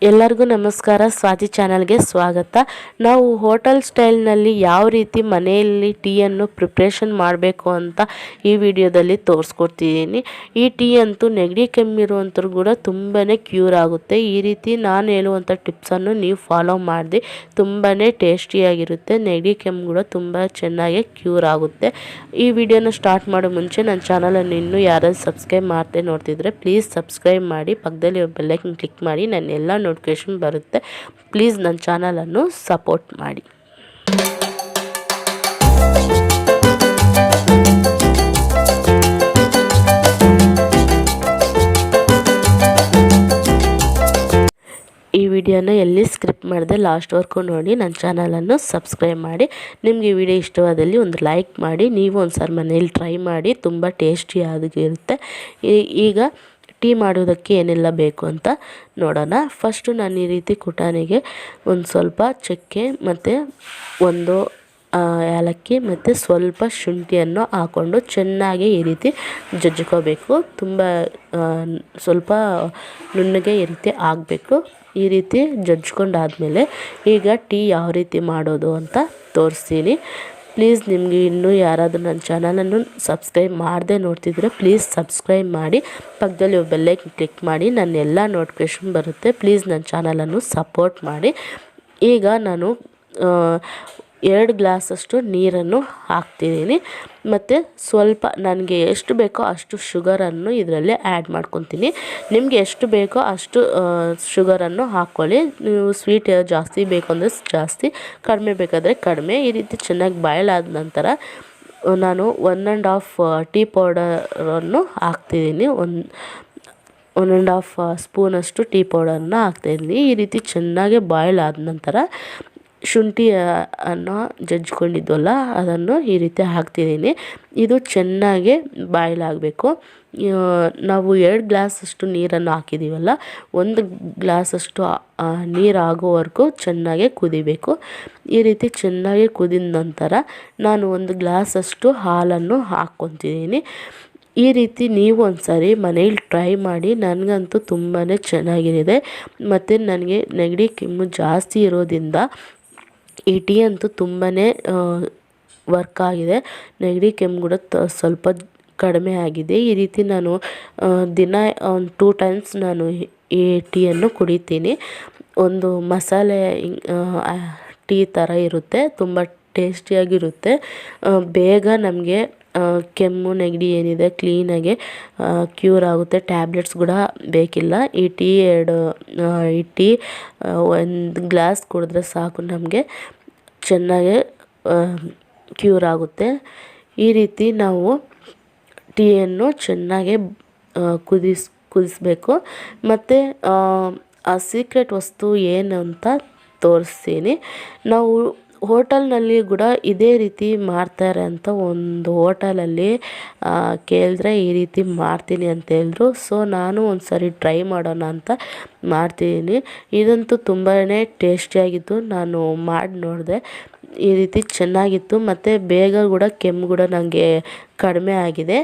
ಎಲ್ಲರಿಗೂ ನಮಸ್ಕಾರ. ಸ್ವಾತಿ ಚಾನಲ್ಗೆ ಸ್ವಾಗತ. ನಾವು ಹೋಟೆಲ್ ಸ್ಟೈಲ್ನಲ್ಲಿ ಯಾವ ರೀತಿ ಮನೆಯಲ್ಲಿ ಟೀಯನ್ನು ಪ್ರಿಪ್ರೇಷನ್ ಮಾಡಬೇಕು ಅಂತ ಈ ವಿಡಿಯೋದಲ್ಲಿ ತೋರಿಸ್ಕೊಡ್ತಿದ್ದೀನಿ. ಈ ಟೀ ಅಂತೂ ನೆಗಡಿ ಕೆಮ್ಮಿರುವಂಥವ್ರು ಕೂಡ ತುಂಬಾ ಕ್ಯೂರ್ ಆಗುತ್ತೆ. ಈ ರೀತಿ ನಾನು ಹೇಳುವಂಥ ಟಿಪ್ಸನ್ನು ನೀವು ಫಾಲೋ ಮಾಡಿದೆ ತುಂಬಾ ಟೇಸ್ಟಿಯಾಗಿರುತ್ತೆ. ನೆಗಡಿ ಕೆಮ್ಮು ಕೂಡ ತುಂಬ ಚೆನ್ನಾಗಿ ಕ್ಯೂರ್ ಆಗುತ್ತೆ. ಈ ವಿಡಿಯೋನ ಸ್ಟಾರ್ಟ್ ಮಾಡೋ ಮುಂಚೆ ನನ್ನ ಚಾನಲನ್ನು ಇನ್ನೂ ಯಾರಾದರೂ ಸಬ್ಸ್ಕ್ರೈಬ್ ಮಾಡ್ದೆ ನೋಡ್ತಿದ್ರೆ ಪ್ಲೀಸ್ ಸಬ್ಸ್ಕ್ರೈಬ್ ಮಾಡಿ, ಪಕ್ಕದಲ್ಲಿ ಬೆಲ್ ಐಕನ್ ಕ್ಲಿಕ್ ಮಾಡಿ, ನನ್ನ ಎಲ್ಲ ನೋಟಿಫಿಕೇಶನ್ ಬರುತ್ತೆ. ಪ್ಲೀಸ್ ನನ್ನ ಚಾನಲನ್ನು ಸಪೋರ್ಟ್ ಮಾಡಿ. ಈ ವಿಡಿಯೋನ ಎಲ್ಲಿ ಸ್ಕ್ರಿಪ್ಟ್ ಮಾಡಿದೆ ಲಾಸ್ಟ್ವರೆಗೂ ನೋಡಿ, ನನ್ನ ಚಾನಲನ್ನು ಸಬ್ಸ್ಕ್ರೈಬ್ ಮಾಡಿ. ನಿಮಗೆ ಈ ವಿಡಿಯೋ ಇಷ್ಟವಾದಲ್ಲಿ ಒಂದು ಲೈಕ್ ಮಾಡಿ. ನೀವು ಒಂದು ಸಾರಿ ಮನೇಲಿ ಟ್ರೈ ಮಾಡಿ, ತುಂಬ ಟೇಸ್ಟಿಯಾಗಿರುತ್ತೆ. ಈಗ ಟೀ ಮಾಡೋದಕ್ಕೆ ಏನೆಲ್ಲ ಬೇಕು ಅಂತ ನೋಡೋಣ. ಫಸ್ಟು ನಾನು ಈ ರೀತಿ ಕುಟಾಣಿಗೆ ಒಂದು ಸ್ವಲ್ಪ ಚಕ್ಕೆ ಮತ್ತು ಒಂದು ಏಲಕ್ಕಿ ಮತ್ತು ಸ್ವಲ್ಪ ಶುಂಠಿಯನ್ನು ಹಾಕ್ಕೊಂಡು ಚೆನ್ನಾಗಿ ಈ ರೀತಿ ಜಜ್ಜಿಕೋಬೇಕು. ತುಂಬ ಸ್ವಲ್ಪ ನುಣ್ಣಗೆ ಈ ರೀತಿ ಆಗಬೇಕು. ಈ ರೀತಿ ಜಜ್ಜಿಕೊಂಡಾದಮೇಲೆ ಈಗ ಟೀ ಯಾವ ರೀತಿ ಮಾಡೋದು ಅಂತ ತೋರಿಸ್ತೀನಿ. ಪ್ಲೀಸ್ ನಿಮಗೆ ಇನ್ನೂ ಯಾರಾದರೂ ನನ್ನ ಚಾನಲನ್ನು ಸಬ್ಸ್ಕ್ರೈಬ್ ಮಾಡದೆ ನೋಡ್ತಿದ್ರೆ ಪ್ಲೀಸ್ ಸಬ್ಸ್ಕ್ರೈಬ್ ಮಾಡಿ, ಪಕ್ಕದಲ್ಲಿ ಬೆಲ್ಲೈಕನ್ ಕ್ಲಿಕ್ ಮಾಡಿ, ನನ್ನ ಎಲ್ಲ ನೋಟಿಫಿಕೇಷನ್ ಬರುತ್ತೆ. ಪ್ಲೀಸ್ ನನ್ನ ಚಾನಲನ್ನು ಸಪೋರ್ಟ್ ಮಾಡಿ. ಈಗ ನಾನು 2 ಗ್ಲಾಸಷ್ಟು ನೀರನ್ನು ಹಾಕ್ತಿದ್ದೀನಿ ಮತ್ತು ಸ್ವಲ್ಪ ನನಗೆ ಎಷ್ಟು ಬೇಕೋ ಅಷ್ಟು ಶುಗರನ್ನು ಇದರಲ್ಲಿ ಆ್ಯಡ್ ಮಾಡ್ಕೊತೀನಿ. ನಿಮಗೆ ಎಷ್ಟು ಬೇಕೋ ಅಷ್ಟು ಶುಗರನ್ನು ಹಾಕ್ಕೊಳ್ಳಿ. ನೀವು ಸ್ವೀಟ್ ಜಾಸ್ತಿ ಬೇಕು ಅಂದರೆ ಜಾಸ್ತಿ, ಕಡಿಮೆ ಬೇಕಾದರೆ ಕಡಿಮೆ. ಈ ರೀತಿ ಚೆನ್ನಾಗಿ ಬಾಯ್ಲ್ ಆದ ನಂತರ ನಾನು 1.5 ಟೀ ಪೌಡರನ್ನು ಹಾಕ್ತಿದ್ದೀನಿ. 1.5 ಸ್ಪೂನಷ್ಟು ಟೀ ಪೌಡರನ್ನು ಹಾಕ್ತಾಯಿದ್ದೀನಿ. ಈ ರೀತಿ ಚೆನ್ನಾಗಿ ಬಾಯ್ಲ್ ಆದ ನಂತರ ಶುಂಠಿ ಅನ್ನು ಜಜ್ಜಿಕೊಂಡಿದ್ವಲ್ಲ ಅದನ್ನು ಈ ರೀತಿ ಹಾಕ್ತಿದ್ದೀನಿ. ಇದು ಚೆನ್ನಾಗಿ ಬಾಯ್ಲ್ ಆಗಬೇಕು. ನಾವು 2 ಗ್ಲಾಸಷ್ಟು ನೀರನ್ನು ಹಾಕಿದ್ದೀವಲ್ಲ, 1 ಗ್ಲಾಸಷ್ಟು ನೀರು ಆಗೋವರೆಗೂ ಚೆನ್ನಾಗಿ ಕುದಿಬೇಕು. ಈ ರೀತಿ ಚೆನ್ನಾಗಿ ಕುದಿದ ನಂತರ ನಾನು 1 ಗ್ಲಾಸಷ್ಟು ಹಾಲನ್ನು ಹಾಕ್ಕೊತಿದ್ದೀನಿ. ಈ ರೀತಿ ನೀವು ಒಂದು ಸಾರಿ ಮನೇಲಿ ಟ್ರೈ ಮಾಡಿ. ನನಗಂತೂ ತುಂಬಾ ಚೆನ್ನಾಗಿದೆ ಮತ್ತು ನನಗೆ ನೆಗಡಿ ಕೆಮ್ಮು ಜಾಸ್ತಿ ಇರೋದ್ರಿಂದ ಈ ಟೀ ಅಂತೂ ತುಂಬಾ ವರ್ಕ್ ಆಗಿದೆ. ನೆಗಡಿ ಕೆಮ್ಮು ಕೂಡ ಸ್ವಲ್ಪ ಕಡಿಮೆ ಆಗಿದೆ. ಈ ರೀತಿ ನಾನು ದಿನ ಒಂದು 2 ಟೈಮ್ಸ್ ನಾನು ಈ ಟೀಯನ್ನು ಕುಡಿತೀನಿ. ಒಂದು ಮಸಾಲೆ ಟೀ ಥರ ಇರುತ್ತೆ, ತುಂಬ ಟೇಸ್ಟಿಯಾಗಿರುತ್ತೆ. ಬೇಗ ನಮಗೆ ಕೆಮ್ಮು ನೆಗಡಿ ಏನಿದೆ ಕ್ಲೀನಾಗಿ ಕ್ಯೂರ್ ಆಗುತ್ತೆ. ಟ್ಯಾಬ್ಲೆಟ್ಸ್ ಕೂಡ ಬೇಕಿಲ್ಲ. ಈ ಟೀ 1 ಗ್ಲಾಸ್ ಕುಡಿದ್ರೆ ಸಾಕು, ನಮಗೆ ಚೆನ್ನಾಗಿ ಕ್ಯೂರ್ ಆಗುತ್ತೆ. ಈ ರೀತಿ ನಾವು ಟೀಯನ್ನು ಚೆನ್ನಾಗಿ ಕುದಿಸ್ಬೇಕು. ಮತ್ತು ಆ ಸೀಕ್ರೆಟ್ ವಸ್ತು ಏನು ಅಂತ ತೋರಿಸ್ತೀನಿ. ನಾವು ಹೋಟೆಲ್ನಲ್ಲಿ ಕೂಡ ಇದೇ ರೀತಿ ಮಾಡ್ತಾರೆ ಅಂತ ಒಂದು ಹೋಟೆಲಲ್ಲಿ ಕೇಳಿದ್ರೆ ಈ ರೀತಿ ಮಾಡ್ತೀನಿ ಅಂತ ಹೇಳಿದ್ರು. ಸೊ ನಾನು ಒಂದು ಸಾರಿ ಟ್ರೈ ಮಾಡೋಣ ಅಂತ ಮಾಡ್ತಿದ್ದೀನಿ. ಇದಂತೂ ತುಂಬಾ ಟೇಸ್ಟಿಯಾಗಿತ್ತು. ನಾನು ಮಾಡಿ ನೋಡಿದೆ, ಈ ರೀತಿ ಚೆನ್ನಾಗಿತ್ತು ಮತ್ತು ಬೇಗ ಕೂಡ ಕೆಮ್ಮು ಕೂಡ ನನಗೆ ಕಡಿಮೆ ಆಗಿದೆ.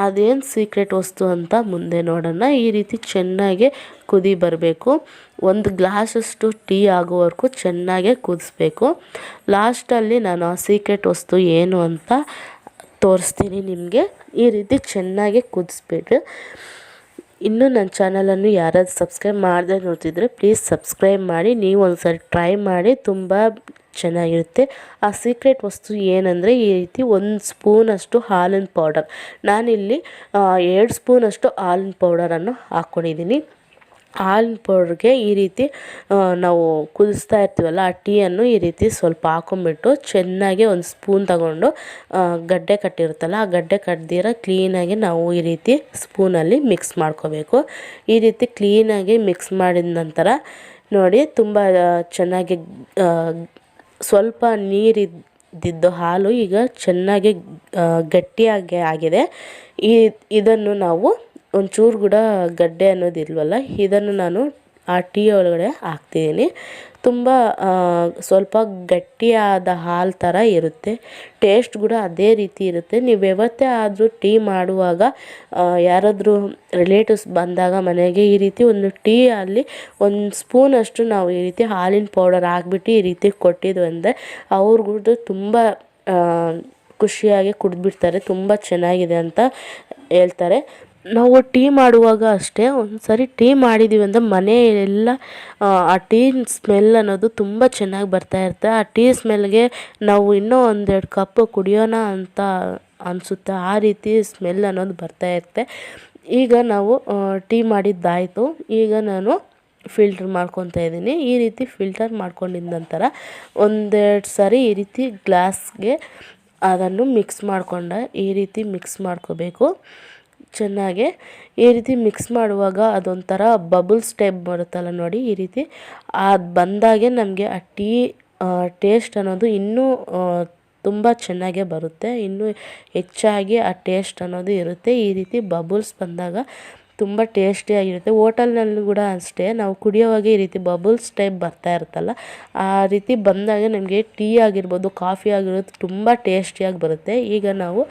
ಅದೇನು ಸೀಕ್ರೆಟ್ ವಸ್ತು ಅಂತ ಮುಂದೆ ನೋಡೋಣ. ಈ ರೀತಿ ಚೆನ್ನಾಗಿ ಕುದಿ ಬರಬೇಕು. 1 ಗ್ಲಾಸಷ್ಟು ಟೀ ಆಗೋವರೆಗೂ ಚೆನ್ನಾಗೇ ಕುದಿಸ್ಬೇಕು. ಲಾಸ್ಟಲ್ಲಿ ನಾನು ಆ ಸೀಕ್ರೆಟ್ ವಸ್ತು ಏನು ಅಂತ ತೋರಿಸ್ತೀನಿ ನಿಮಗೆ. ಈ ರೀತಿ ಚೆನ್ನಾಗಿ ಕುದಿಸ್ಬಿಟ್ಟು, ಇನ್ನೂ ನನ್ನ ಚಾನಲನ್ನು ಯಾರಾದರೂ ಸಬ್ಸ್ಕ್ರೈಬ್ ಮಾಡದೆ ನೋಡ್ತಿದ್ರೆ ಪ್ಲೀಸ್ ಸಬ್ಸ್ಕ್ರೈಬ್ ಮಾಡಿ. ನೀವು ಒಂದು ಸಾರಿ ಟ್ರೈ ಮಾಡಿ, ತುಂಬ ಚೆನ್ನಾಗಿರುತ್ತೆ. ಆ ಸೀಕ್ರೆಟ್ ವಸ್ತು ಏನಂದರೆ ಈ ರೀತಿ 1 ಸ್ಪೂನಷ್ಟು ಹಾಲಿನ ಪೌಡರ್, ನಾನಿಲ್ಲಿ 2 ಸ್ಪೂನಷ್ಟು ಹಾಲಿನ ಪೌಡರನ್ನು ಹಾಕ್ಕೊಂಡಿದ್ದೀನಿ. ಹಾಲಿನ ಪೌಡ್ರಿಗೆ ಈ ರೀತಿ ನಾವು ಕುದಿಸ್ತಾ ಇರ್ತೀವಲ್ಲ ಆ ಟೀಯನ್ನು ಈ ರೀತಿ ಸ್ವಲ್ಪ ಹಾಕೊಂಬಿಟ್ಟು ಚೆನ್ನಾಗಿ 1 ಸ್ಪೂನ್ ತಗೊಂಡು ಗಡ್ಡೆ ಕಟ್ಟಿರುತ್ತಲ್ಲ ಆ ಗಡ್ಡೆ ಕಟ್ದಿರ ಕ್ಲೀನಾಗಿ ನಾವು ಈ ರೀತಿ ಸ್ಪೂನಲ್ಲಿ ಮಿಕ್ಸ್ ಮಾಡ್ಕೋಬೇಕು. ಈ ರೀತಿ ಕ್ಲೀನಾಗಿ ಮಿಕ್ಸ್ ಮಾಡಿದ ನಂತರ ನೋಡಿ, ತುಂಬ ಚೆನ್ನಾಗಿ ಸ್ವಲ್ಪ ನೀರಿದ್ದಿದ್ದು ಹಾಲು ಈಗ ಚೆನ್ನಾಗಿ ಗಟ್ಟಿಯಾಗಿ ಆಗಿದೆ. ಇದನ್ನು ನಾವು ಒಂಚೂರು ಕೂಡ ಗಡ್ಡೆ ಅನ್ನೋದಿಲ್ವಲ್ಲ, ಇದನ್ನು ನಾನು ಆ ಟೀ ಒಳಗಡೆ ಹಾಕ್ತಿದ್ದೀನಿ. ತುಂಬ ಸ್ವಲ್ಪ ಗಟ್ಟಿಯಾದ ಹಾಲು ಥರ ಇರುತ್ತೆ. ಟೇಸ್ಟ್ ಕೂಡ ಅದೇ ರೀತಿ ಇರುತ್ತೆ. ನೀವು ಯಾವತ್ತೇ ಆದರೂ ಟೀ ಮಾಡುವಾಗ ಯಾರಾದರೂ ರಿಲೇಟಿವ್ಸ್ ಬಂದಾಗ ಮನೆಗೆ ಈ ರೀತಿ ಒಂದು ಟೀ ಅಲ್ಲಿ ಒಂದು ಸ್ಪೂನಷ್ಟು ನಾವು ಈ ರೀತಿ ಹಾಲಿನ ಪೌಡರ್ ಹಾಕ್ಬಿಟ್ಟು ಈ ರೀತಿ ಕೊಟ್ಟಿದ್ವು ಅಂದರೆ ಅವ್ರಿಗೂ ತುಂಬ ಖುಷಿಯಾಗಿ ಕುಡಿದ್ಬಿಡ್ತಾರೆ, ತುಂಬ ಚೆನ್ನಾಗಿದೆ ಅಂತ ಹೇಳ್ತಾರೆ. ನಾವು ಟೀ ಮಾಡುವಾಗ ಅಷ್ಟೇ ಒಂದು ಸರಿ ಟೀ ಮಾಡಿದ್ದೀವಿ ಅಂದರೆ ಮನೆಯೆಲ್ಲ ಆ ಟೀ ಸ್ಮೆಲ್ ಅನ್ನೋದು ತುಂಬ ಚೆನ್ನಾಗಿ ಬರ್ತಾ ಇರುತ್ತೆ. ಆ ಟೀ ಸ್ಮೆಲ್ಗೆ ನಾವು ಇನ್ನೂ ಒಂದೆರಡು ಕಪ್ಪು ಕುಡಿಯೋಣ ಅಂತ ಅನಿಸುತ್ತೆ. ಆ ರೀತಿ ಸ್ಮೆಲ್ ಅನ್ನೋದು ಬರ್ತಾ ಇರುತ್ತೆ. ಈಗ ನಾವು ಟೀ ಮಾಡಿದ್ದಾಯಿತು. ಈಗ ನಾನು ಫಿಲ್ಟ್ರ್ ಮಾಡ್ಕೊತಾ ಇದ್ದೀನಿ. ಈ ರೀತಿ ಫಿಲ್ಟರ್ ಮಾಡ್ಕೊಂಡಿದ್ದ ನಂತರ ಒಂದೆರಡು ಸರಿ ಈ ರೀತಿ ಗ್ಲಾಸ್ಗೆ ಅದನ್ನು ಮಿಕ್ಸ್ ಮಾಡಿಕೊಂಡೆ. ಈ ರೀತಿ ಮಿಕ್ಸ್ ಮಾಡ್ಕೋಬೇಕು ಚೆನ್ನಾಗೆ. ಈ ರೀತಿ ಮಿಕ್ಸ್ ಮಾಡುವಾಗ ಅದೊಂಥರ ಬಬಲ್ಸ್ ಟೈಪ್ ಬರುತ್ತಲ್ಲ ನೋಡಿ, ಈ ರೀತಿ ಅದು ಬಂದಾಗೆ ನಮಗೆ ಆ ಟೀ ಟೇಸ್ಟ್ ಅನ್ನೋದು ಇನ್ನೂ ತುಂಬ ಚೆನ್ನಾಗೇ ಬರುತ್ತೆ, ಇನ್ನೂ ಹೆಚ್ಚಾಗಿ ಆ ಟೇಸ್ಟ್ ಅನ್ನೋದು ಇರುತ್ತೆ. ಈ ರೀತಿ ಬಬಲ್ಸ್ ಬಂದಾಗ ತುಂಬ ಟೇಸ್ಟಿಯಾಗಿರುತ್ತೆ. ಹೋಟೆಲ್ನಲ್ಲೂ ಕೂಡ ಅಷ್ಟೇ, ನಾವು ಕುಡಿಯೋವಾಗ ಈ ರೀತಿ ಬಬಲ್ಸ್ ಟೈಪ್ ಬರ್ತಾ ಇರುತ್ತಲ್ಲ, ಆ ರೀತಿ ಬಂದಾಗ ನಮಗೆ ಟೀ ಆಗಿರ್ಬೋದು, ಕಾಫಿ ಆಗಿರೋದು ತುಂಬ ಟೇಸ್ಟಿಯಾಗಿ ಬರುತ್ತೆ. ಈಗ ನಾವು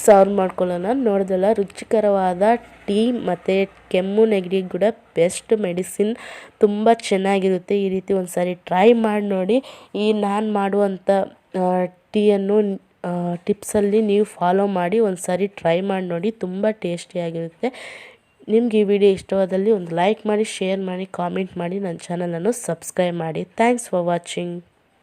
ಸರ್ವ್ ಮಾಡ್ಕೊಳ್ಳೋಣ. ನೋಡಿದಲ್ಲ, ರುಚಿಕರವಾದ ಟೀ ಮತ್ತು ಕೆಮ್ಮು ನೆಗಡಿಗೆ ಕೂಡ ಬೆಸ್ಟ್ ಮೆಡಿಸಿನ್, ತುಂಬ ಚೆನ್ನಾಗಿರುತ್ತೆ. ಈ ರೀತಿ ಒಂದು ಸಾರಿ ಟ್ರೈ ಮಾಡಿ ನೋಡಿ. ಈ ನಾನು ಮಾಡುವಂಥ ಟೀಯನ್ನು ಟಿಪ್ಸಲ್ಲಿ ನೀವು ಫಾಲೋ ಮಾಡಿ ಒಂದು ಸಾರಿ ಟ್ರೈ ಮಾಡಿ ನೋಡಿ, ತುಂಬ ಟೇಸ್ಟಿಯಾಗಿರುತ್ತೆ. ನಿಮ್ಗೆ ಈ ವಿಡಿಯೋ ಇಷ್ಟವಾದಲ್ಲಿ ಒಂದು ಲೈಕ್ ಮಾಡಿ, ಶೇರ್ ಮಾಡಿ, ಕಾಮೆಂಟ್ ಮಾಡಿ, ನನ್ನ ಚಾನಲನ್ನು ಸಬ್ಸ್ಕ್ರೈಬ್ ಮಾಡಿ. Thanks for watching.